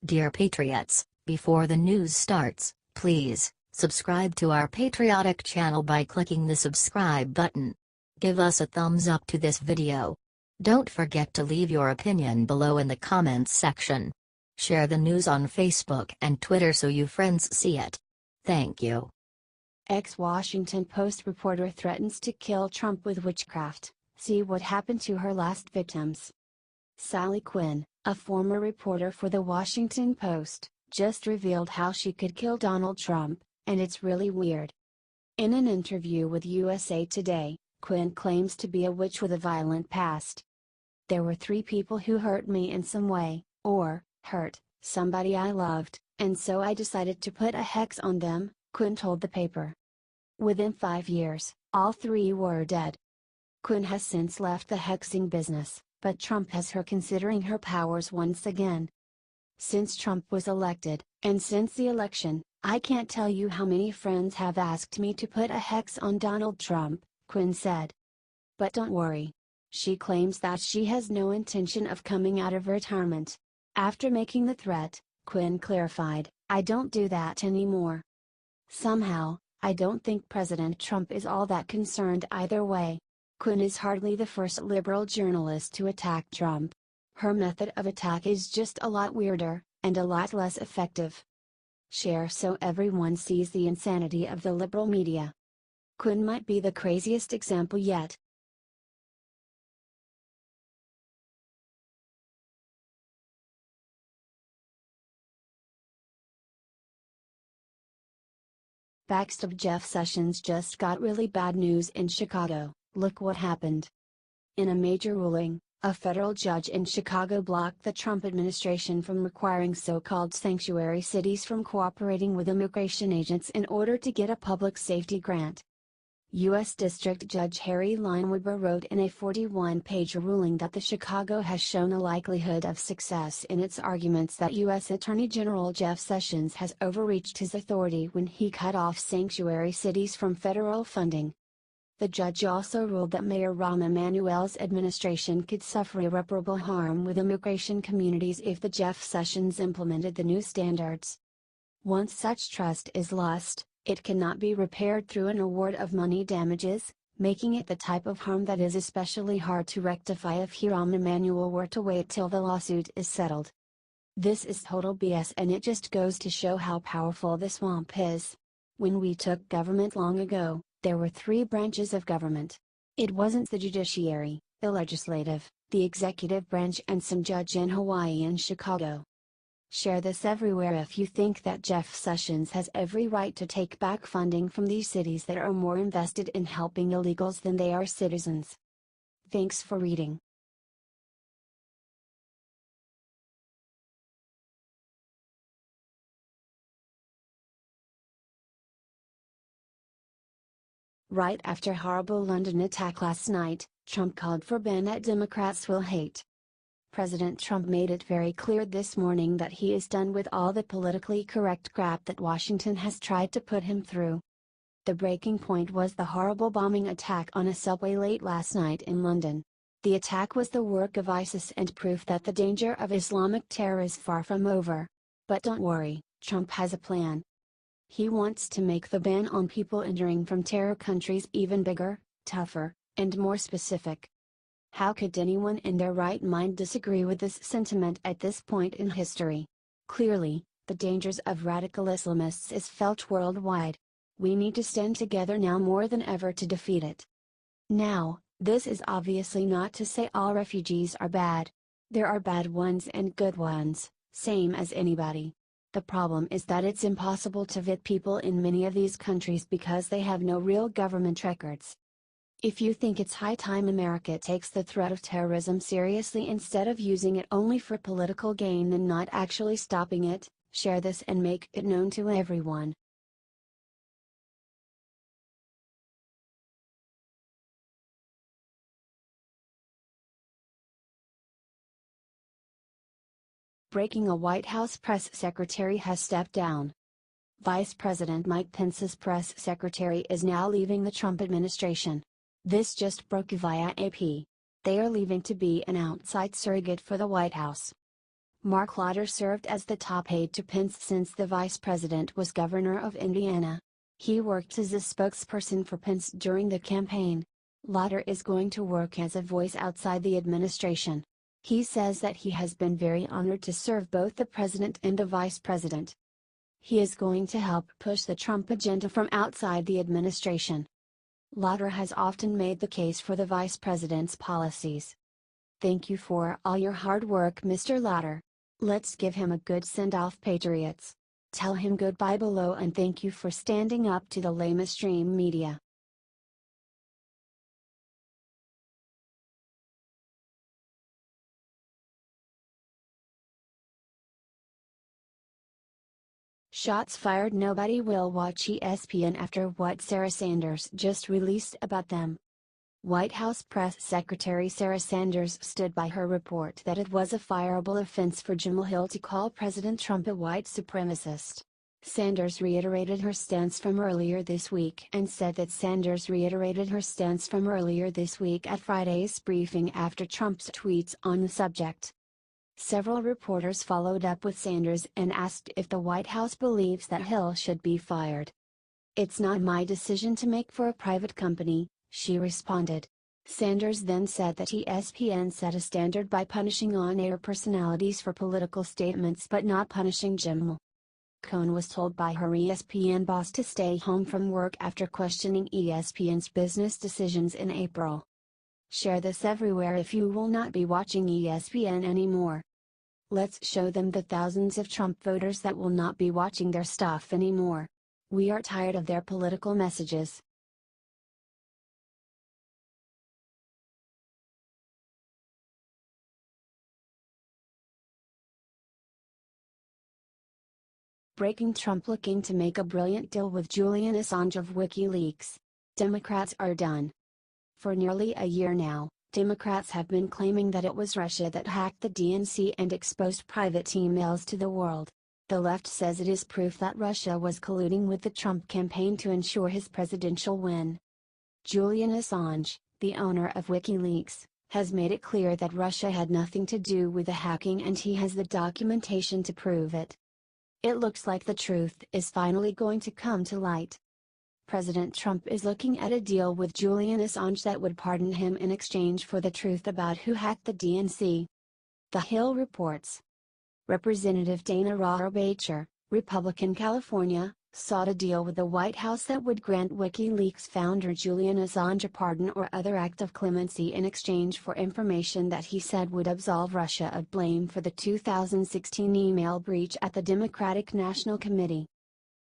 Dear Patriots, before the news starts, please subscribe to our patriotic channel by clicking the subscribe button. Give us a thumbs up to this video. Don't forget to leave your opinion below in the comments section. Share the news on Facebook and Twitter so your friends see it. Thank you. Ex-Washington Post reporter threatens to kill Trump with witchcraft. See what happened to her last victims. Sally Quinn, a former reporter for the Washington Post, just revealed how she could kill Donald Trump, and it's really weird. In an interview with USA Today, Quinn claims to be a witch with a violent past. There were 3 people who hurt me in some way, or hurt somebody I loved, and so I decided to put a hex on them, Quinn told the paper. Within 5 years, all 3 were dead. Quinn has since left the hexing business, but Trump has her considering her powers once again. Since Trump was elected, and since the election, I can't tell you how many friends have asked me to put a hex on Donald Trump, Quinn said. But don't worry. She claims that she has no intention of coming out of retirement. After making the threat, Quinn clarified, "I don't do that anymore. Somehow, I don't think President Trump is all that concerned either way." Quinn is hardly the first liberal journalist to attack Trump. Her method of attack is just a lot weirder, and a lot less effective. Share so everyone sees the insanity of the liberal media. Quinn might be the craziest example yet. Backstab Jeff Sessions just got really bad news in Chicago. Look what happened. In a major ruling, a federal judge in Chicago blocked the Trump administration from requiring so-called sanctuary cities from cooperating with immigration agents in order to get a public safety grant. U.S. District Judge Harry Leinweber wrote in a 41-page ruling that the Chicago has shown a likelihood of success in its arguments that U.S. Attorney General Jeff Sessions has overreached his authority when he cut off sanctuary cities from federal funding. The judge also ruled that Mayor Rahm Emanuel's administration could suffer irreparable harm with immigration communities if the Jeff Sessions implemented the new standards. Once such trust is lost, it cannot be repaired through an award of money damages, making it the type of harm that is especially hard to rectify if Rahm Emanuel were to wait till the lawsuit is settled. This is total BS, and it just goes to show how powerful the swamp is. When we took government long ago, there were 3 branches of government. It wasn't the judiciary, the legislative, the executive branch, and some judge in Hawaii and Chicago. Share this everywhere if you think that Jeff Sessions has every right to take back funding from these cities that are more invested in helping illegals than they are citizens. Thanks for reading. Right after horrible London attack last night, Trump called for bayonet Democrats will hate. President Trump made it very clear this morning that he is done with all the politically correct crap that Washington has tried to put him through. The breaking point was the horrible bombing attack on a subway late last night in London. The attack was the work of ISIS and proof that the danger of Islamic terror is far from over. But don't worry, Trump has a plan. He wants to make the ban on people entering from terror countries even bigger, tougher, and more specific. How could anyone in their right mind disagree with this sentiment at this point in history? Clearly, the dangers of radical Islamists is felt worldwide. We need to stand together now more than ever to defeat it. Now, this is obviously not to say all refugees are bad. There are bad ones and good ones, same as anybody. The problem is that it's impossible to vet people in many of these countries because they have no real government records. If you think it's high time America takes the threat of terrorism seriously instead of using it only for political gain and not actually stopping it, share this and make it known to everyone. Breaking: a White House press secretary has stepped down. Vice President Mike Pence's press secretary is now leaving the Trump administration. This just broke via AP. They are leaving to be an outside surrogate for the White House. Mark Lauder served as the top aide to Pence since the vice president was governor of Indiana. He worked as a spokesperson for Pence during the campaign. Lauder is going to work as a voice outside the administration. He says that he has been very honored to serve both the president and the vice president. He is going to help push the Trump agenda from outside the administration. Lauder has often made the case for the vice president's policies. Thank you for all your hard work, Mr. Lauder. Let's give him a good send-off, patriots. Tell him goodbye below and thank you for standing up to the lamestream media. Shots fired. Nobody will watch ESPN after what Sarah Sanders just released about them. White House Press Secretary Sarah Sanders stood by her report that it was a fireable offense for Jemele Hill to call President Trump a white supremacist. Sanders reiterated her stance from earlier this week and said that Sanders reiterated her stance from earlier this week at Friday's briefing after Trump's tweets on the subject. Several reporters followed up with Sanders and asked if the White House believes that Hill should be fired. "It's not my decision to make for a private company," she responded. Sanders then said that ESPN set a standard by punishing on-air personalities for political statements but not punishing Jemele. Quinn was told by her ESPN boss to stay home from work after questioning ESPN's business decisions in April. Share this everywhere if you will not be watching ESPN anymore. Let's show them the thousands of Trump voters that will not be watching their stuff anymore. We are tired of their political messages. Breaking: Trump looking to make a brilliant deal with Julian Assange of WikiLeaks. Democrats are done. For nearly a year now, Democrats have been claiming that it was Russia that hacked the DNC and exposed private emails to the world. The left says it is proof that Russia was colluding with the Trump campaign to ensure his presidential win. Julian Assange, the owner of WikiLeaks, has made it clear that Russia had nothing to do with the hacking and he has the documentation to prove it. It looks like the truth is finally going to come to light. President Trump is looking at a deal with Julian Assange that would pardon him in exchange for the truth about who hacked the DNC. The Hill reports. Representative Dana Rohrabacher, Republican California, sought a deal with the White House that would grant WikiLeaks founder Julian Assange a pardon or other act of clemency in exchange for information that he said would absolve Russia of blame for the 2016 email breach at the Democratic National Committee.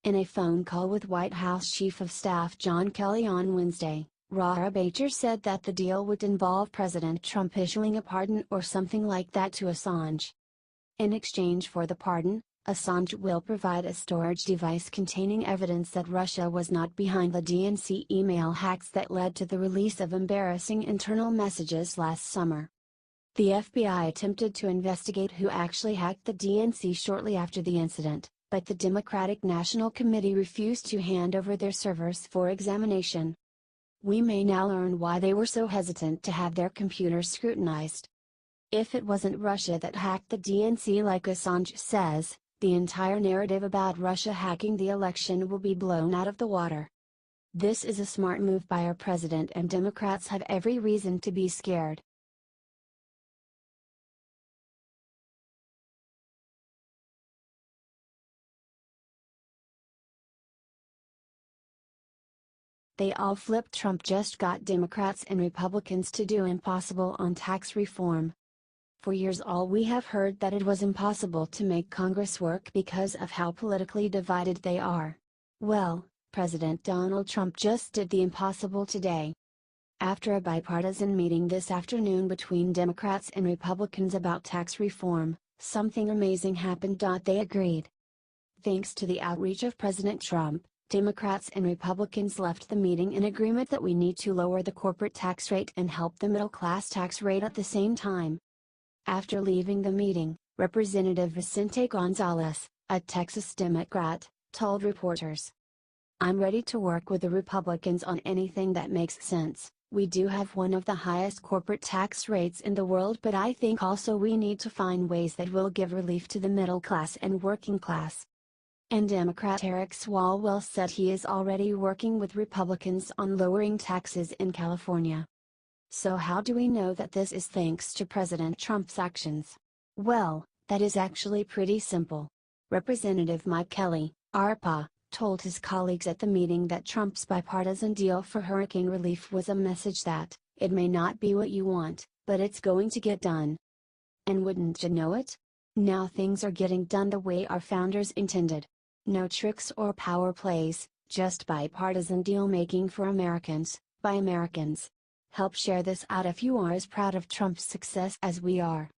In a phone call with White House Chief of Staff John Kelly on Wednesday, Rohrabacher said that the deal would involve President Trump issuing a pardon or something like that to Assange. In exchange for the pardon, Assange will provide a storage device containing evidence that Russia was not behind the DNC email hacks that led to the release of embarrassing internal messages last summer. The FBI attempted to investigate who actually hacked the DNC shortly after the incident, but the Democratic National Committee refused to hand over their servers for examination. We may now learn why they were so hesitant to have their computers scrutinized. If it wasn't Russia that hacked the DNC like Assange says, the entire narrative about Russia hacking the election will be blown out of the water. This is a smart move by our president and Democrats have every reason to be scared. They all flipped. Trump just got Democrats and Republicans to do impossible on tax reform. For years all we have heard that it was impossible to make Congress work because of how politically divided they are. Well, President Donald Trump just did the impossible today. After a bipartisan meeting this afternoon between Democrats and Republicans about tax reform, something amazing happened. They agreed. Thanks to the outreach of President Trump, Democrats and Republicans left the meeting in agreement that we need to lower the corporate tax rate and help the middle-class tax rate at the same time. After leaving the meeting, Representative Vicente Gonzalez, a Texas Democrat, told reporters, "I'm ready to work with the Republicans on anything that makes sense, We do have one of the highest corporate tax rates in the world, but I think also we need to find ways that will give relief to the middle class and working class. And Democrat Eric Swalwell said he is already working with Republicans on lowering taxes in California. So how do we know that this is thanks to President Trump's actions? Well, that is actually pretty simple. Representative Mike Kelly, ARPA, told his colleagues at the meeting that Trump's bipartisan deal for hurricane relief was a message that, it may not be what you want, but it's going to get done. And wouldn't you know it? Now things are getting done the way our founders intended. No tricks or power plays, just bipartisan deal making for Americans, by Americans. Help share this out if you are as proud of Trump's success as we are.